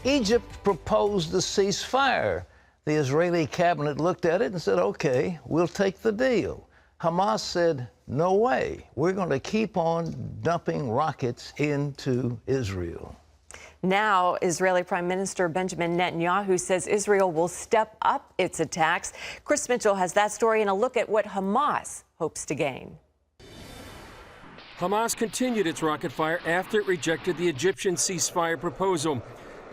Egypt proposed the ceasefire. The Israeli cabinet looked at it and said, okay, we'll take the deal. Hamas said, no way. We're going to keep on dumping rockets into Israel. Now, Israeli Prime Minister Benjamin Netanyahu says Israel will step up its attacks. Chris Mitchell has that story and a look at what Hamas hopes to gain. Hamas continued its rocket fire after it rejected the Egyptian ceasefire proposal.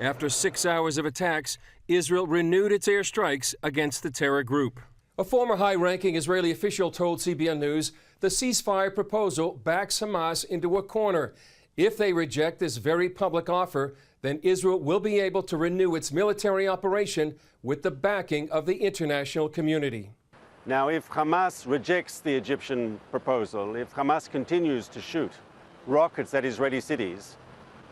After 6 hours of attacks, Israel renewed its airstrikes against the terror group. A former high-ranking Israeli official told CBN News the ceasefire proposal backs Hamas into a corner. If they reject this very public offer, then Israel will be able to renew its military operation with the backing of the international community. Now, if Hamas rejects the Egyptian proposal, if Hamas continues to shoot rockets at Israeli cities,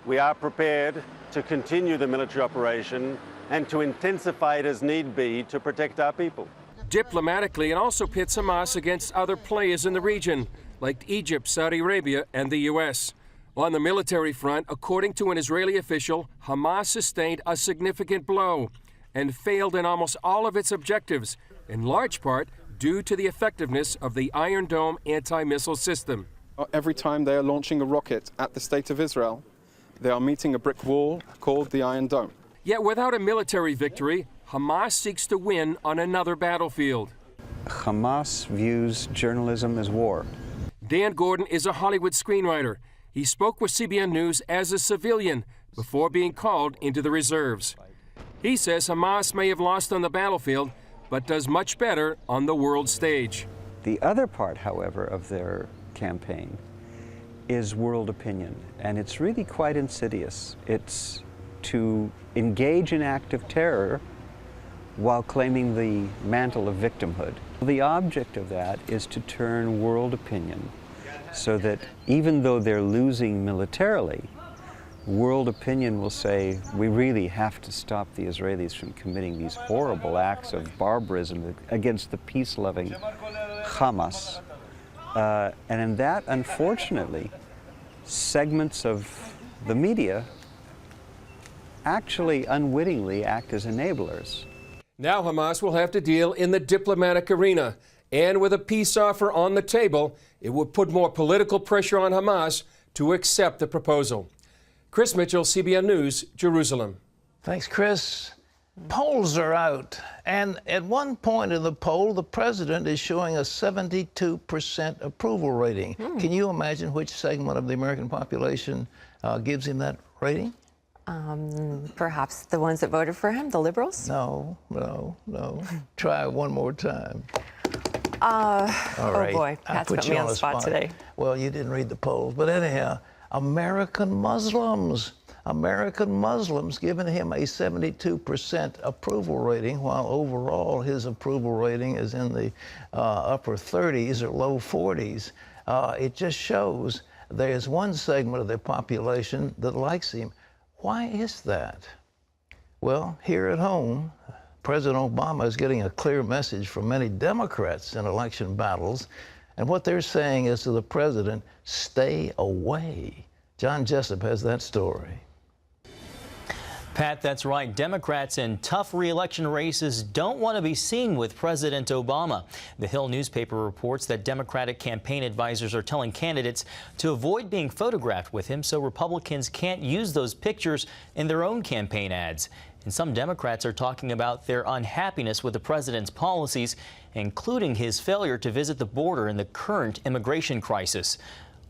we are prepared to continue the military operation and to intensify it as need be to protect our people. Diplomatically, it also pits Hamas against other players in the region, like Egypt, Saudi Arabia, and the U.S. On the military front, according to an Israeli official, Hamas sustained a significant blow and failed in almost all of its objectives, in large part due to the effectiveness of the Iron Dome anti-missile system. Every time they are launching a rocket at the state of Israel, they are meeting a brick wall called the Iron Dome. Yet without a military victory, Hamas seeks to win on another battlefield. Hamas views journalism as war. Dan Gordon is a Hollywood screenwriter. He spoke with CBN News as a civilian before being called into the reserves. He says Hamas may have lost on the battlefield, but does much better on the world stage. The other part, however, of their campaign is world opinion, and it's really quite insidious. It's to engage in active terror while claiming the mantle of victimhood. The object of that is to turn world opinion so that even though they're losing militarily, world opinion will say, we really have to stop the Israelis from committing these horrible acts of barbarism against the peace-loving Hamas. And in that, unfortunately, segments of the media actually unwittingly act as enablers. Now Hamas will have to deal in the diplomatic arena, and with a peace offer on the table, it will put more political pressure on Hamas to accept the proposal. Chris Mitchell, CBN News, Jerusalem. Thanks, Chris. Polls are out, and at one point in the poll, the president is showing a 72% approval rating. Can you imagine which segment of the American population gives him that rating? Perhaps the ones that voted for him, the liberals? No. Try one more time. All right. Oh boy, Pat's put me on the spot today. Well, you didn't read the polls, but anyhow, American Muslims giving him a 72% approval rating, while overall his approval rating is in the upper 30s or low 40s. It just shows there's one segment of the population that likes him. Why is that? Well, here at home, President Obama is getting a clear message from many Democrats in election battles, and what they're saying is to the president, stay away. John Jessup has that story. Pat, that's right. Democrats in tough re-election races don't want to be seen with President Obama. The Hill newspaper reports that Democratic campaign advisors are telling candidates to avoid being photographed with him so Republicans can't use those pictures in their own campaign ads. And some Democrats are talking about their unhappiness with the president's policies, including his failure to visit the border in the current immigration crisis.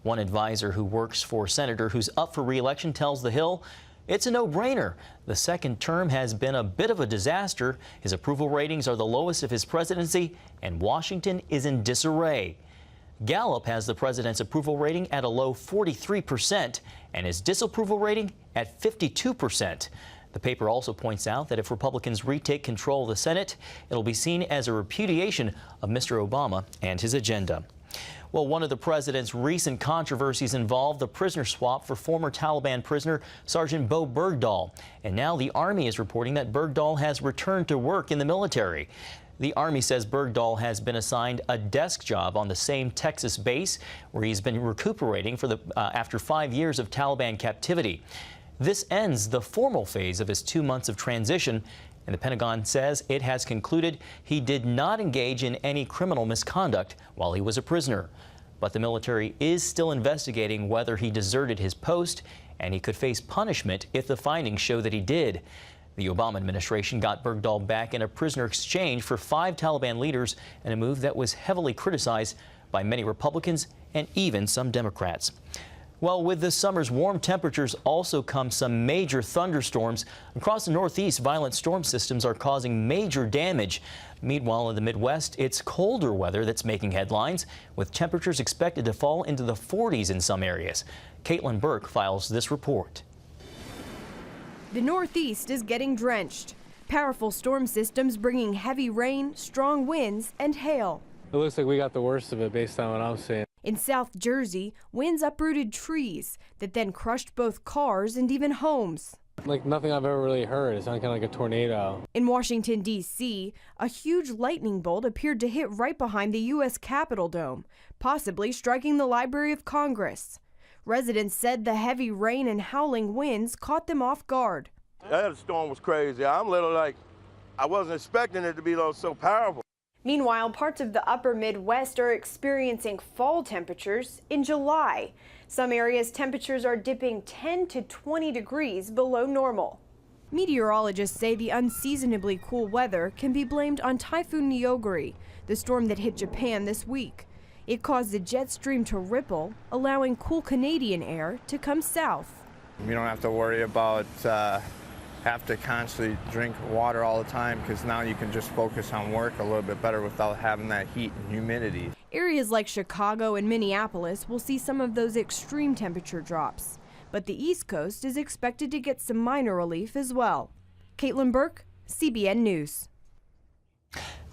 One advisor who works for a senator who's up for re-election tells The Hill it's a no-brainer. The second term has been a bit of a disaster. His approval ratings are the lowest of his presidency, and Washington is in disarray. Gallup has the president's approval rating at a low 43% and his disapproval rating at 52%. The paper also points out that if Republicans retake control of the Senate, it'll be seen as a repudiation of Mr. Obama and his agenda. Well, one of the president's recent controversies involved the prisoner swap for former Taliban prisoner Sergeant Bo Bergdahl. And now the Army is reporting that Bergdahl has returned to work in the military. The Army says Bergdahl has been assigned a desk job on the same Texas base where he's been recuperating after 5 years of Taliban captivity. This ends the formal phase of his 2 months of transition, and the Pentagon says it has concluded he did not engage in any criminal misconduct while he was a prisoner. But the military is still investigating whether he deserted his post, and he could face punishment if the findings show that he did. The Obama administration got Bergdahl back in a prisoner exchange for 5 Taliban leaders, in a move that was heavily criticized by many Republicans and even some Democrats. Well, with this summer's warm temperatures also come some major thunderstorms. Across the Northeast, violent storm systems are causing major damage. Meanwhile, in the Midwest, it's colder weather that's making headlines, with temperatures expected to fall into the 40s in some areas. Caitlin Burke files this report. The Northeast is getting drenched. Powerful storm systems bringing heavy rain, strong winds, and hail. It looks like we got the worst of it based on what I'm seeing. In South Jersey, winds uprooted trees that then crushed both cars and even homes. Like nothing I've ever really heard. It sounded kind of like a tornado. In Washington, D.C., a huge lightning bolt appeared to hit right behind the U.S. Capitol dome, possibly striking the Library of Congress. Residents said the heavy rain and howling winds caught them off guard. That storm was crazy. I'm a little like, I wasn't expecting it to be so powerful. Meanwhile, parts of the upper Midwest are experiencing fall temperatures in July. Some areas' temperatures are dipping 10 to 20 degrees below normal. Meteorologists say the unseasonably cool weather can be blamed on Typhoon Neoguri, the storm that hit Japan this week. It caused the jet stream to ripple, allowing cool Canadian air to come south. You don't have to worry about have to constantly drink water all the time, because now you can just focus on work a little bit better without having that heat and humidity. Areas like Chicago and Minneapolis will see some of those extreme temperature drops, but the East Coast is expected to get some minor relief as well. Caitlin Burke, CBN News.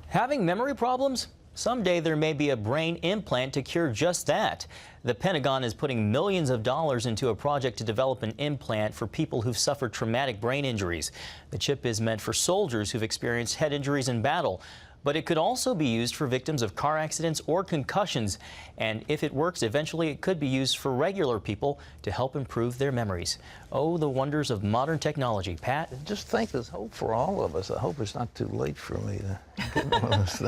Having memory problems? Someday there may be a brain implant to cure just that. The Pentagon is putting millions of dollars into a project to develop an implant for people who've suffered traumatic brain injuries. The chip is meant for soldiers who've experienced head injuries in battle, but it could also be used for victims of car accidents or concussions. And if it works, eventually it could be used for regular people to help improve their memories. Oh, the wonders of modern technology. Pat? Just think there's hope for all of us. I hope it's not too late for me to get one of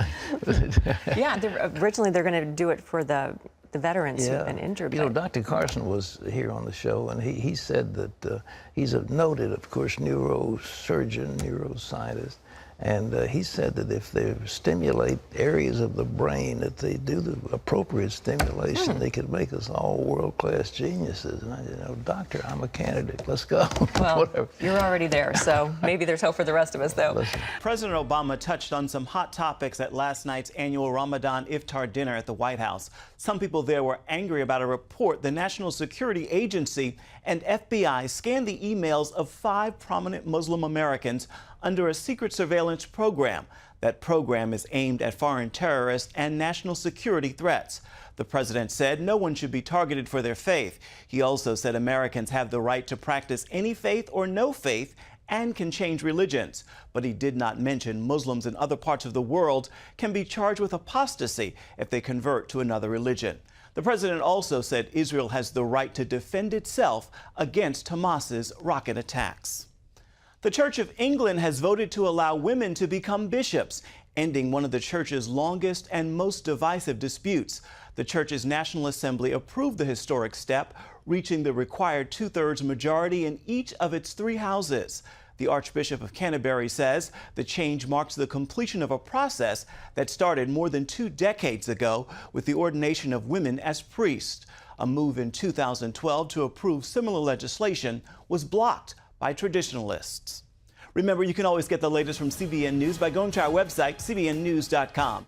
those things. Yeah, originally they're going to do it for the veterans who've been injured. You know, Dr. Carson was here on the show, and he said that he's a noted, of course, neurosurgeon, neuroscientist. And he said that if they stimulate areas of the brain, that they do the appropriate stimulation, they could make us all world-class geniuses. And I said, you know, doctor, I'm a candidate. Let's go. Well, Whatever. You're already there, so maybe there's hope for the rest of us, though. Listen. President Obama touched on some hot topics at last night's annual Ramadan iftar dinner at the White House. Some people there were angry about a report the National Security Agency and FBI scanned the emails of 5 prominent Muslim Americans under a secret surveillance program. That program is aimed at foreign terrorists and national security threats. The president said no one should be targeted for their faith. He also said Americans have the right to practice any faith or no faith and can change religions. But he did not mention Muslims in other parts of the world can be charged with apostasy if they convert to another religion. The president also said Israel has the right to defend itself against Hamas's rocket attacks. The Church of England has voted to allow women to become bishops, ending one of the church's longest and most divisive disputes. The church's National Assembly approved the historic step, reaching the required 2/3 majority in each of its 3 houses. The Archbishop of Canterbury says the change marks the completion of a process that started more than 2 decades ago with the ordination of women as priests. A move in 2012 to approve similar legislation was blocked by traditionalists. Remember, you can always get the latest from CBN News by going to our website, cbnnews.com.